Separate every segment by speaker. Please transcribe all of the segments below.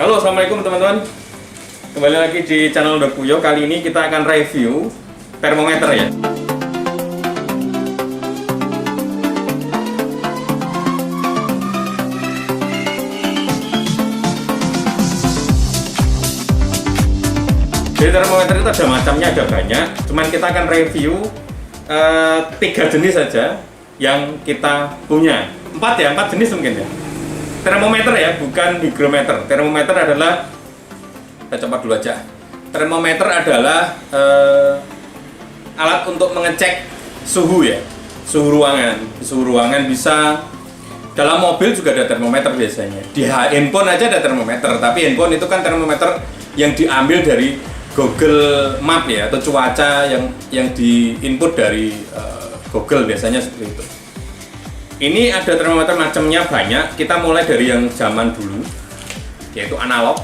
Speaker 1: Halo, assalamualaikum teman-teman. Kembali lagi di channel Dokuyo. Kali ini kita akan review termometer ya. Jadi termometer itu ada macamnya, ada banyak. Cuman kita akan review 3 jenis saja yang kita punya. 4 jenis mungkin ya. Termometer ya, bukan hygrometer. Termometer adalah, kita coba dulu aja. Termometer adalah alat untuk mengecek suhu ya, suhu ruangan. Suhu ruangan bisa dalam mobil juga ada termometer biasanya. Di handphone aja ada termometer, tapi handphone itu kan termometer yang diambil dari Google Map ya, atau cuaca yang diinput dari Google biasanya seperti itu. Ini ada termometer macamnya banyak. Kita mulai dari yang zaman dulu, yaitu analog.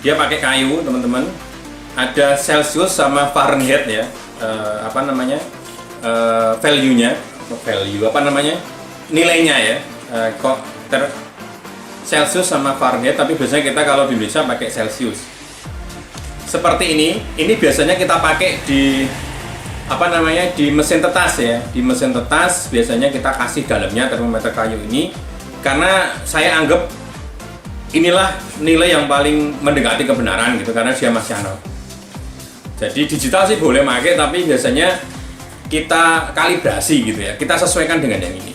Speaker 1: Dia pakai kayu, teman-teman. Ada Celsius sama Fahrenheit ya. Value-nya, nilainya ya. Celsius sama Fahrenheit, tapi biasanya kita kalau di Indonesia pakai Celsius. Seperti ini biasanya kita pakai di di mesin tetas ya. Di mesin tetas biasanya kita kasih dalamnya termometer kayu ini, karena saya anggap inilah nilai yang paling mendekati kebenaran gitu, karena dia masih analog. Jadi digital sih boleh pakai, tapi biasanya kita kalibrasi gitu ya, kita sesuaikan dengan yang ini.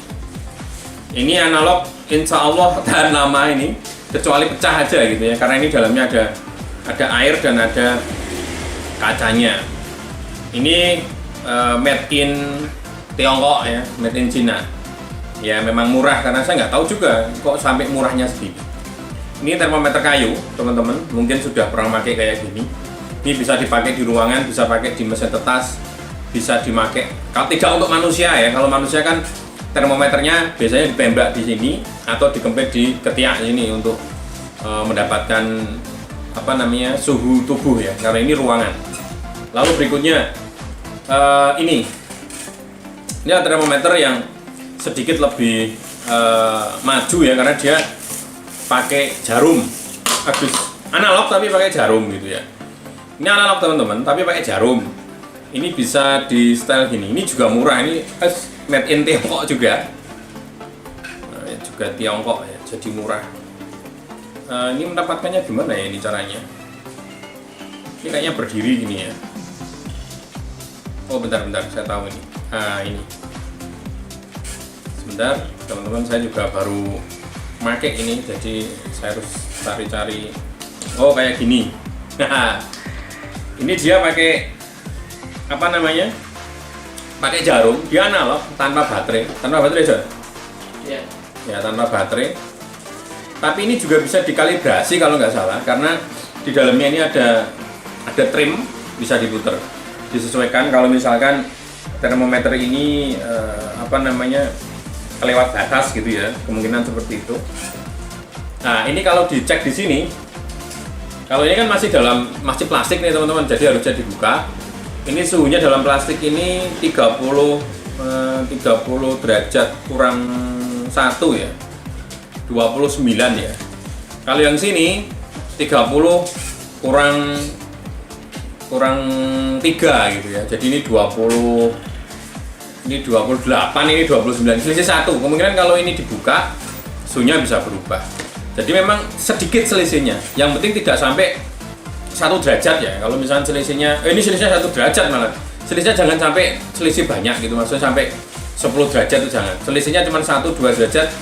Speaker 1: Ini analog, insya Allah tahan lama ini, kecuali pecah aja gitu ya, karena ini dalamnya ada air dan ada kacanya. Ini made in Tiongkok ya, made in China. Ya memang murah, karena saya nggak tahu juga kok sampai murahnya segini. Ini termometer kayu, teman-teman. Mungkin sudah pernah pakai kayak gini. Ini bisa dipakai di ruangan, bisa pakai di mesin tetas, bisa dipakai. Kalau tidak untuk manusia ya, kalau manusia kan termometernya biasanya ditembak di sini atau dikempit di ketiak ini untuk mendapatkan suhu tubuh ya. Karena ini ruangan. Lalu berikutnya ini termometer yang sedikit lebih maju ya, karena dia pakai jarum. Analog tapi pakai jarum gitu ya. Ini analog teman-teman, tapi pakai jarum. Ini bisa di style gini. Ini juga murah. Ini made in Tiongkok juga. Juga Tiongkok ya, jadi murah. Ini mendapatkannya gimana ya ini caranya? Ini kayaknya berdiri gini ya. Oh bentar, saya tahu ini. Ini. Sebentar, teman-teman, saya juga baru pakai ini, jadi saya harus cari-cari. Oh kayak gini. Ini dia pakai pakai jarum. Dia analog, tanpa baterai. Tanpa baterai John? Iya. Ya tanpa baterai. Tapi ini juga bisa dikalibrasi kalau nggak salah, karena di dalamnya ini ada trim, bisa diputer. Disesuaikan kalau misalkan termometer ini kelewat batas gitu ya, kemungkinan seperti itu. Nah ini kalau dicek di sini, kalau ini kan masih plastik nih teman-teman, jadi harusnya dibuka. Ini suhunya dalam plastik ini 30 derajat kurang 1 ya, 29 ya. Kalau yang sini 30 kurang 3 gitu ya. Jadi ini 20, ini 28, ini 29, selisih 1. Kemungkinan kalau ini dibuka suhunya bisa berubah. Jadi memang sedikit selisihnya. Yang penting tidak sampai 1 derajat ya. Kalau misalnya selisihnya ini selisihnya 1 derajat malah. Selisihnya jangan sampai selisih banyak gitu. Maksudnya sampai 10 derajat itu jangan. Selisihnya cuma 1-2 derajat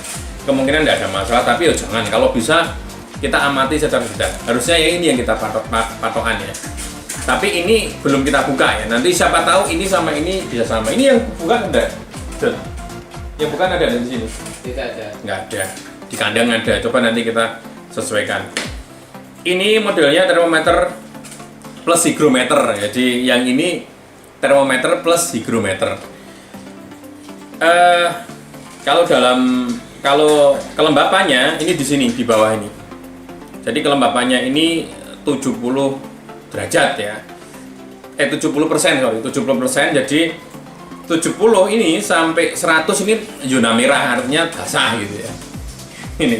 Speaker 1: kemungkinan tidak ada masalah, tapi ya jangan. Kalau bisa kita amati secara detail. Harusnya ya ini yang kita patokan ya. Tapi ini belum kita buka ya. Nanti siapa tahu ini sama ini bisa sama. Ini yang bukan ada. Yang bukan ada di sini.
Speaker 2: Tidak ada.
Speaker 1: Nggak ada. Di kandang ada. Coba nanti kita sesuaikan. Ini modelnya termometer plus hygrometer. Jadi yang ini termometer plus hygrometer. Kalau kelembapannya ini di sini di bawah ini. Jadi kelembapannya ini 70 derajat ya. 70%, sorry, 70%. Jadi 70 ini sampai 100 ini zona merah, artinya basah gitu ya. Ini.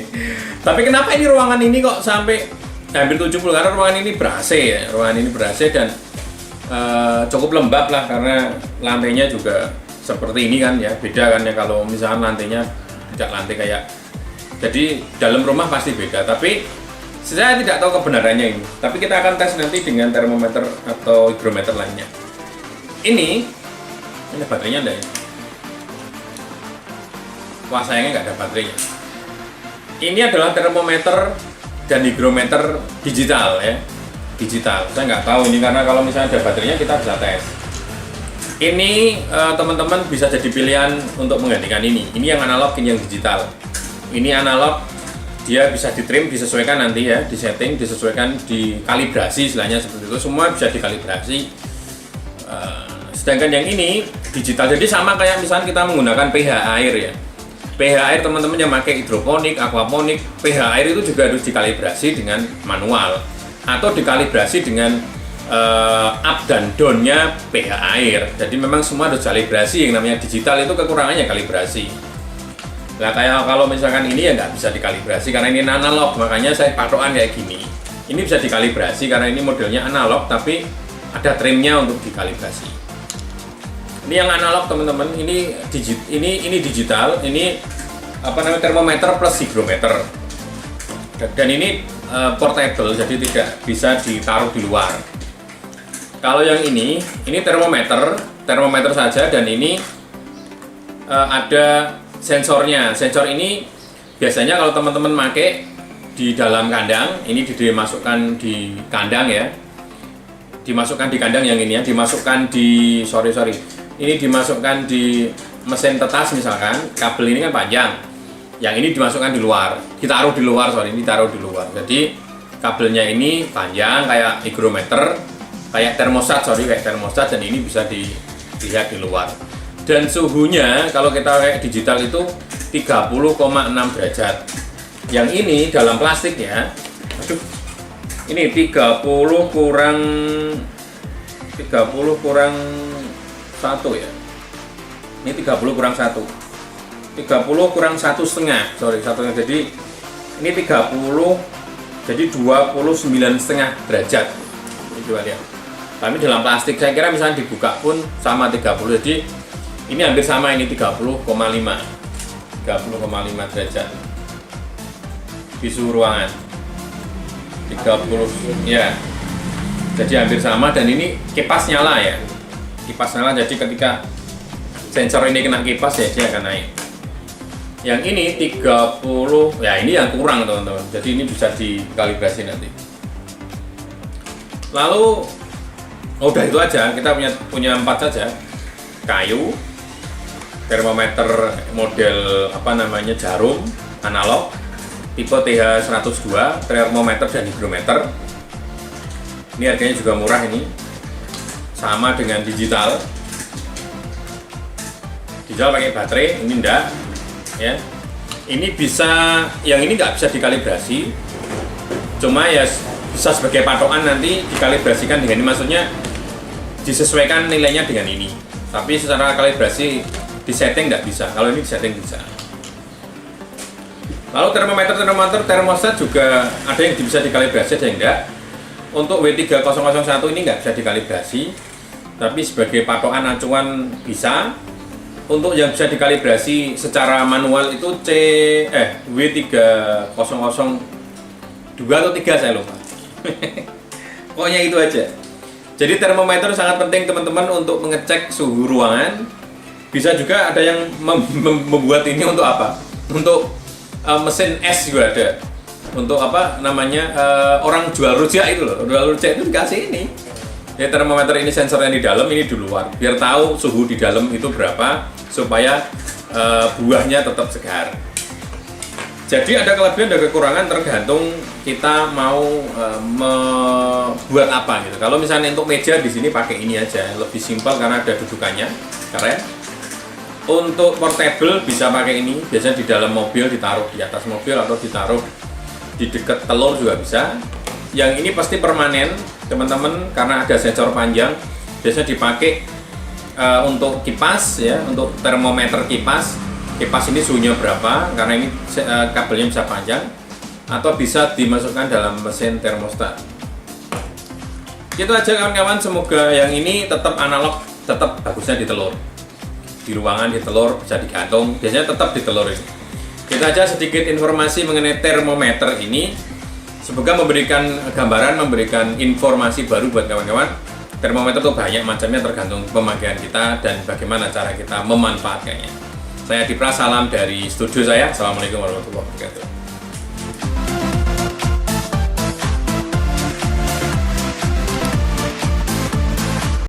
Speaker 1: Tapi kenapa ini ruangan ini kok sampai hampir 70? Karena ruangan ini ber-AC ya. Ruangan ini ber-AC dan cukup lembab lah, karena lantainya juga seperti ini kan ya. Beda kan ya kalau misalnya lantainya tidak lantai kayak. Jadi dalam rumah pasti beda. Tapi saya tidak tahu kebenarannya ini. Tapi kita akan tes nanti dengan termometer atau hygrometer lainnya. Ini baterainya enggak ya? Wah, sayangnya nggak ada baterainya. Ini adalah termometer dan hygrometer digital ya. Digital. Saya nggak tahu ini, karena kalau misalnya ada baterainya kita bisa tes. Ini teman-teman bisa jadi pilihan untuk menggantikan ini. Ini yang analog, ini yang digital. Ini analog, dia bisa ditrim, disesuaikan nanti ya, disetting, disesuaikan, dikalibrasi istilahnya seperti itu. Semua bisa dikalibrasi. Sedangkan yang ini digital, jadi sama kayak misalnya kita menggunakan pH air ya. pH air teman-teman yang pakai hidroponik, aquaponik, pH air itu juga harus dikalibrasi dengan manual atau dikalibrasi dengan up dan down-nya pH air. Jadi memang semua harus kalibrasi. Yang namanya digital itu kekurangannya kalibrasi. Nah, kayak kalau misalkan ini ya nggak bisa dikalibrasi karena ini analog, makanya saya patokan kayak gini. Ini bisa dikalibrasi karena ini modelnya analog tapi ada trimnya untuk dikalibrasi. Ini yang analog teman-teman, ini digital, ini apa namanya termometer plus hygrometer. Dan ini portable, jadi tidak bisa ditaruh di luar. Kalau yang ini termometer saja, dan ini ada sensornya. Sensor ini biasanya kalau teman-teman pakai di dalam kandang, ini dimasukkan di kandang ya. Dimasukkan di kandang yang ini ya, dimasukkan di ini dimasukkan di mesin tetas misalkan, kabel ini kan panjang. Yang ini dimasukkan di luar, ditaruh di luar, ini taruh di luar. Jadi kabelnya ini panjang kayak hygrometer, kayak termostat, dan ini bisa dilihat di luar. Dan suhunya kalau kita kayak digital itu 30,6 derajat. Yang ini dalam plastik ya. Aduh. Ini 30 kurang 1 ya. Ini 30 kurang 1. 30 kurang 1,5. Satunya. Jadi ini 30, jadi 29,5 derajat. Ini coba lihat. Tapi dalam plastik saya kira misalnya dibuka pun sama 30. Jadi ini hampir sama, ini 30,5 derajat. Di suhu ruangan 30 ya. Jadi hampir sama, dan ini kipas nyala ya. Kipas nyala, jadi ketika sensor ini kena kipas ya dia akan naik. Yang ini 30, ya ini yang kurang teman-teman. Jadi ini bisa dikalibrasi nanti. Lalu udah itu aja, kita punya 4 saja. Kayu, termometer model apa namanya jarum, analog, tipe TH102, termometer dan hygrometer. Ini harganya juga murah, ini sama dengan digital. Digital pakai baterai, ini enggak ya. Ini bisa, yang ini nggak bisa dikalibrasi, cuma ya bisa sebagai patokan nanti dikalibrasikan dengan ini, maksudnya disesuaikan nilainya dengan ini. Tapi secara kalibrasi disetting nggak bisa, kalau ini disetting bisa. Lalu termometer, termostat juga ada yang bisa dikalibrasi, ada yang enggak. Untuk W3001 ini nggak bisa dikalibrasi, tapi sebagai patokan acuan bisa. Untuk yang bisa dikalibrasi secara manual itu W3002 atau 3 saya lupa. Pokoknya itu aja. Jadi termometer sangat penting teman-teman untuk mengecek suhu ruangan. Bisa juga ada yang membuat ini untuk apa? Untuk mesin es juga ada. Untuk apa namanya, orang jual rujak itu loh. Jual rujak itu dikasih ini. Ya, termometer ini sensornya di dalam, ini di luar. Biar tahu suhu di dalam itu berapa, supaya buahnya tetap segar. Jadi ada kelebihan dan kekurangan tergantung kita mau membuat apa gitu. Kalau misalnya untuk meja di sini pakai ini aja, lebih simpel karena ada dudukannya, keren. Untuk portable bisa pakai ini, biasanya di dalam mobil, ditaruh di atas mobil atau ditaruh di dekat telur juga bisa. Yang ini pasti permanen teman-teman karena ada sensor panjang, biasanya dipakai untuk kipas ya, untuk termometer kipas kipas ini suhunya berapa, karena ini kabelnya bisa panjang, atau bisa dimasukkan dalam mesin termostat. Gitu aja kawan-kawan, semoga yang ini tetap analog, tetap bagusnya di telur. Di ruangan di telur, bisa digantung, biasanya tetap di telur ini. Kita aja sedikit informasi mengenai termometer ini. Semoga memberikan gambaran, memberikan informasi baru buat kawan-kawan. Termometer itu banyak macamnya tergantung pemakaian kita dan bagaimana cara kita memanfaatkannya. Saya Dipra, salam dari studio saya. Assalamualaikum warahmatullahi wabarakatuh.